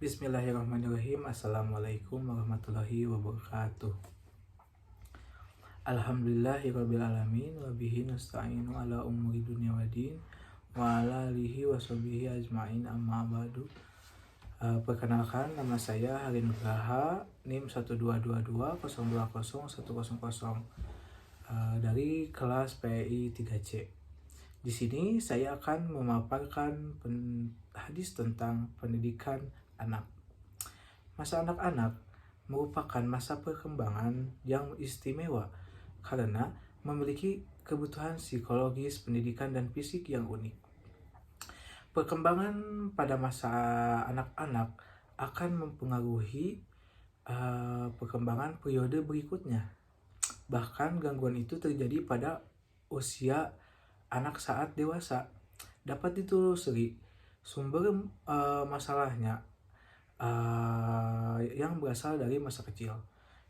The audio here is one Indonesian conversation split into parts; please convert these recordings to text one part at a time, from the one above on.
Bismillahirrahmanirrahim. Assalamualaikum warahmatullahi wabarakatuh. Alhamdulillahirrabbilalamin. Wabihi nasta'inu ala umuri dunia wa din. Wa ala alihi wa sahbihi ajma'in, amma ba'du. Perkenalkan, nama saya Harin Nugraha, NIM 12220201000, dari kelas PI 3C. Di sini saya akan memaparkan hadis tentang pendidikan anak. Masa anak-anak merupakan masa perkembangan yang istimewa karena memiliki kebutuhan psikologis, pendidikan, dan fisik yang unik. Perkembangan pada masa anak-anak akan mempengaruhi perkembangan periode berikutnya. Bahkan gangguan itu terjadi pada usia anak saat dewasa. Dapat ditelusuri sumber masalahnya yang berasal dari masa kecil.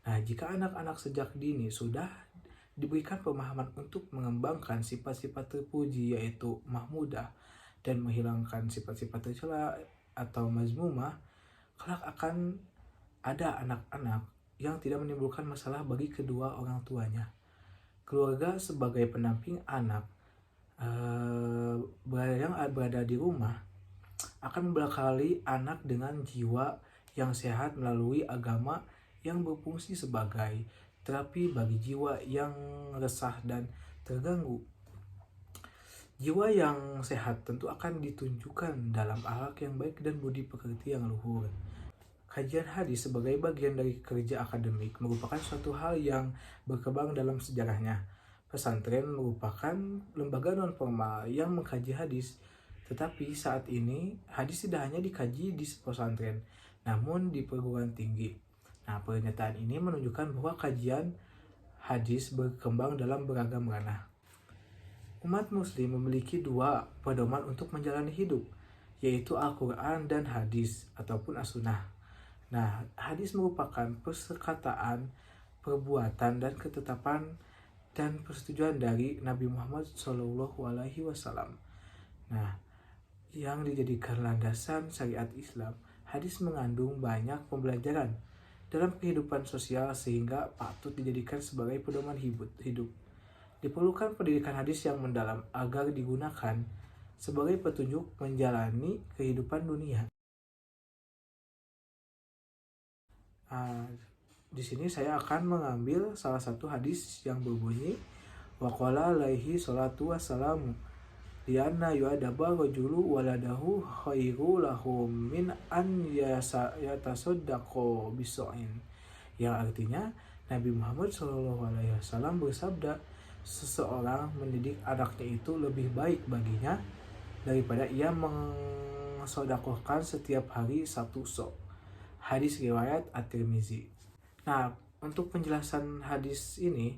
Nah, jika anak-anak sejak dini sudah diberikan pemahaman untuk mengembangkan sifat-sifat terpuji, yaitu mahmudah, dan menghilangkan sifat-sifat tercela atau mazmumah, kelak akan ada anak-anak yang tidak menimbulkan masalah bagi kedua orang tuanya. Keluarga sebagai pendamping anak yang berada di rumah akan membekali anak dengan jiwa yang sehat melalui agama yang berfungsi sebagai terapi bagi jiwa yang resah dan terganggu. Jiwa yang sehat tentu akan ditunjukkan dalam akhlak yang baik dan budi pekerti yang luhur. Kajian hadis sebagai bagian dari kerja akademik merupakan suatu hal yang berkembang dalam sejarahnya. Pesantren merupakan lembaga non-formal yang mengkaji hadis, tetapi saat ini hadis tidak hanya dikaji di pesantren, namun di perguruan tinggi. Nah, pernyataan ini menunjukkan bahwa kajian hadis berkembang dalam beragam ranah. Umat muslim memiliki dua pedoman untuk menjalani hidup, yaitu Al-Quran dan hadis ataupun as-sunnah. Nah, hadis merupakan perkataan, perbuatan, dan ketetapan dan persetujuan dari Nabi Muhammad SAW. Nah, yang dijadikan landasan syariat Islam, hadis mengandung banyak pembelajaran dalam kehidupan sosial sehingga patut dijadikan sebagai pedoman hidup. Diperlukan pendidikan hadis yang mendalam agar digunakan sebagai petunjuk menjalani kehidupan dunia. Di sini saya akan mengambil salah satu hadis yang berbunyi waqala alaihi salatu wassalamu lianna yu'adaba rajulu waladahu khairu lahum min an yatasaddaqo biso'in, yang artinya Nabi Muhammad SAW bersabda, seseorang mendidik anaknya itu lebih baik baginya daripada ia mensodakohkan setiap hari satu sok. Hadis riwayat At-Tirmizi. Nah, untuk penjelasan hadis ini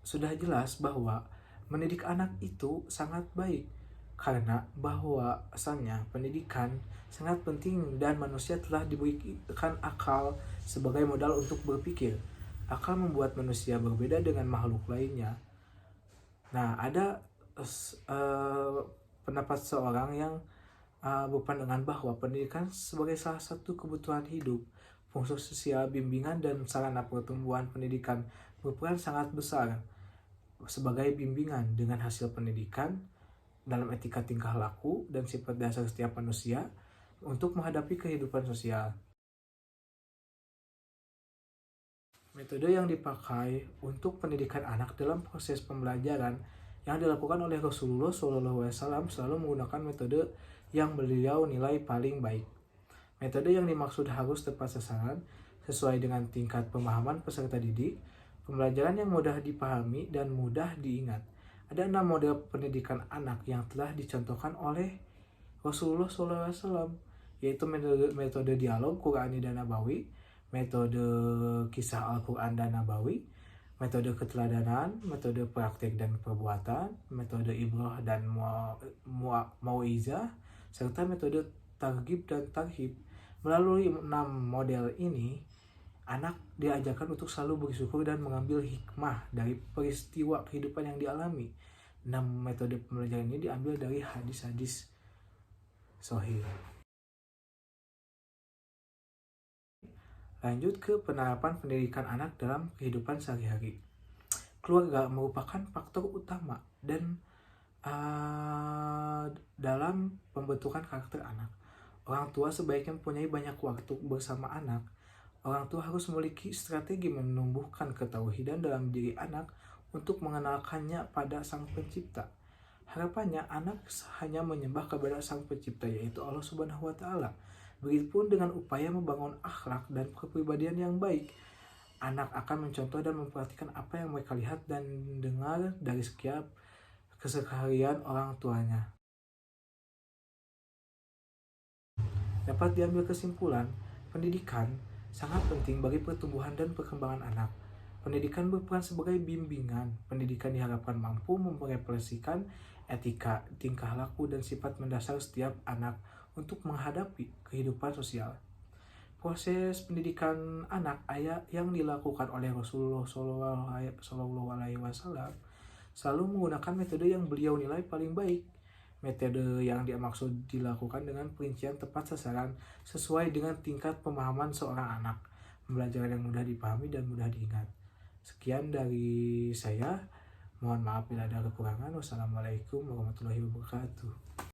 sudah jelas bahwa mendidik anak itu sangat baik karena bahwasannya pendidikan sangat penting dan manusia telah diberikan akal sebagai modal untuk berpikir. Akal membuat manusia berbeda dengan makhluk lainnya. Nah, ada pendapat seorang yang berpandangan bahwa pendidikan sebagai salah satu kebutuhan hidup. Fungsi sosial, bimbingan, dan sarana pertumbuhan pendidikan berperan sangat besar sebagai bimbingan dengan hasil pendidikan dalam etika tingkah laku dan sifat dasar setiap manusia untuk menghadapi kehidupan sosial. Metode yang dipakai untuk pendidikan anak dalam proses pembelajaran yang dilakukan oleh Rasulullah SAW selalu menggunakan metode yang beliau nilai paling baik. Metode yang dimaksud harus tepat sasaran, sesuai dengan tingkat pemahaman peserta didik, pembelajaran yang mudah dipahami dan mudah diingat. Ada 6 model pendidikan anak yang telah dicontohkan oleh Rasulullah SAW, yaitu metode dialog Qur'ani dan Nabawi, metode kisah Al-Quran dan Nabawi, metode keteladanan, metode praktek dan perbuatan, metode ibrah dan mau'izah, serta metode targhib dan tarhib. Melalui 6 model ini, anak diajarkan untuk selalu bersyukur dan mengambil hikmah dari peristiwa kehidupan yang dialami. 6 metode pembelajaran ini diambil dari hadis-hadis sahih. Lanjut ke penerapan pendidikan anak dalam kehidupan sehari-hari. Keluarga merupakan faktor utama dan dalam pembentukan karakter anak. Orang tua sebaiknya mempunyai banyak waktu bersama anak. Orang tua harus memiliki strategi menumbuhkan ketauhidan dalam diri anak untuk mengenalkannya pada Sang Pencipta. Harapannya anak hanya menyembah kepada Sang Pencipta, yaitu Allah Subhanahu wa taala. Begitupun dengan upaya membangun akhlak dan kepribadian yang baik. Anak akan mencontoh dan memperhatikan apa yang mereka lihat dan dengar dari setiap keseharian orang tuanya. Dapat diambil kesimpulan, pendidikan sangat penting bagi pertumbuhan dan perkembangan anak. Pendidikan berperan sebagai bimbingan. Pendidikan diharapkan mampu merefleksikan etika, tingkah laku, dan sifat mendasar setiap anak untuk menghadapi kehidupan sosial. Proses pendidikan anak yang dilakukan oleh Rasulullah SAW selalu menggunakan metode yang beliau nilai paling baik. Metode yang dimaksud dilakukan dengan perincian tepat sasaran sesuai dengan tingkat pemahaman seorang anak. Pembelajaran yang mudah dipahami dan mudah diingat. Sekian dari saya. Mohon maaf bila ada kekurangan. Wassalamualaikum warahmatullahi wabarakatuh.